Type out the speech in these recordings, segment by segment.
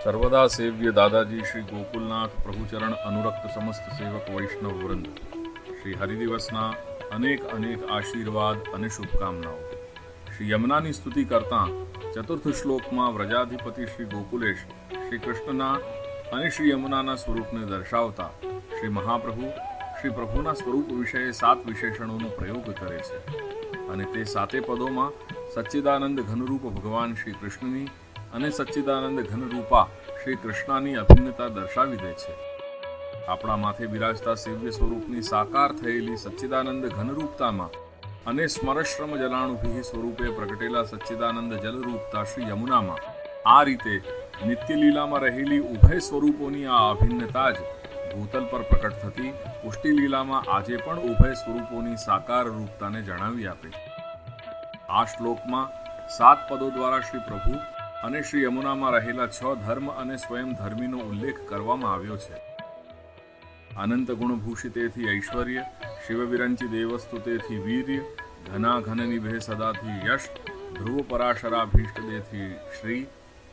सर्वदा सेव्य दादाजी श्री गोकुलनाथ प्रभुचरण अनुरक्त समस्त सेवक वैष्णव वृंद श्री हरिदिवसना अनेक अनेक आशीर्वाद અને શુભકામનાઓ। શ્રી યમુનાની સ્તુતિ કરતા ચતુર્થ શ્લોકમાં વ્રજાધિપતિ શ્રી ગોકુલેશ શ્રી કૃષ્ણના અને શ્રી યમુનાના સ્વરૂપને દર્શાવતા શ્રી મહાપ્રભુ શ્રી પ્રભુના સ્વરૂપ વિશે 7 વિશેષણોનો પ્રયોગ કરે છે અને તે 7 પદોમાં સચ્ચિદાનંદ ઘનરૂપ ભગવાન શ્રી કૃષ્ણની અને સચ્ચિદાનંદ ઘનરૂપા શ્રી કૃષ્ણની અભિન્નતા દર્શાવી દે છે। આપણા માથે બિરાજતા સેવ્ય સ્વરૂપની સાકાર થયેલી સચ્ચિદાનંદ ઘનરૂપતામાં અને સ્મરશ્રમ જલાણુભિ સ્વરૂપે પ્રગટેલા સચ્ચિદાનંદ જલરૂપતા શ્રી યમુનામાં આ રીતે નિત્ય લીલામાં રહેલી ઉભય સ્વરૂપોની આ અભિન્નતા જ ભૂતલ પર પ્રકટ થતી પુષ્ટિ લીલામાં આજે પણ ઉભય સ્વરૂપોની સાકાર રૂપતાને જણાવી આપે છે। આ શ્લોકમાં 7 પદો દ્વારા શ્રી પ્રભુ અને શ્રી યમુનામાં રહેલા 6 ધર્મ અને સ્વયં ધર્મીનો ઉલ્લેખ કરવામાં આવ્યો છે। અનંત ગુણભૂષિતેથી ઐશ્વર્ય, શિવ વિરંચિ દેવસ્તુતેથી વીર્ય, ઘના ઘન નિભે સદાથી યશ, ધ્રુવ પરાશરાભીષ્ટદેથી શ્રી,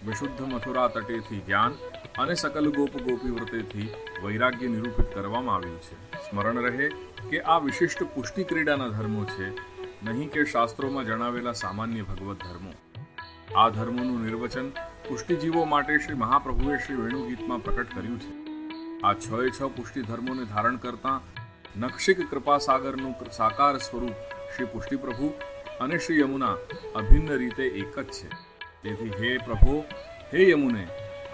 વિશુદ્ધ મથુરા તટેથી જ્ઞાન અને સકલ ગોપ ગોપી વ્રતેથી વૈરાગ્ય નિરૂપિત કરવામાં આવ્યું છે। સ્મરણ રહે કે આ વિશિષ્ટ પુષ્ટિ ક્રીડાના ધર્મો છે, નહીં કે શાસ્ત્રોમાં જણાવેલા સામાન્ય ભગવત ધર્મો। આ ધર્મોનું નિર્વચન પુષ્ટિજીવો માટે શ્રી મહાપ્રભુએ શ્રી વેણુગીતમાં પ્રકટ કર્યું છે। આ 6 પુષ્ટિ ધર્મોને ધારણ કરતા નક્ષિક કૃપાસાગરનું સાકાર સ્વરૂપ શ્રી પુષ્ટિ પ્રભુ અને શ્રી યમુના અભિન્ન રીતે એક જ છે। તેથી હે પ્રભો, હે યમુને,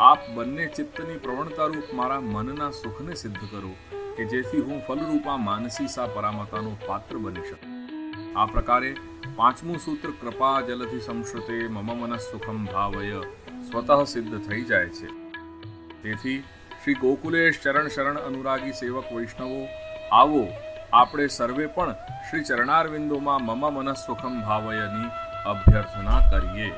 આપ બંને ચિત્તની પ્રવણતારૂપ મારા મનના સુખને સિદ્ધ કરો કે જેથી હું ફલરૂપા માનસી સા પરામતાનો પાત્ર બની શકું। આ પ્રકારે 5મું સૂત્ર કૃપા જલધિ સંશ્રુતે મમ મનઃ સુખમ ભાવય સ્વતઃ સિદ્ધ થઈ જાય છે। તેથી શ્રી ગોકુલેશ ચરણ શરણ અનુરાગી સેવક વૈષ્ણવો, આવો આપણે સર્વે પણ શ્રી ચરણારવિંદોમાં મમ મનઃ સુખમ ભાવયની અભ્યર્થના કરીએ।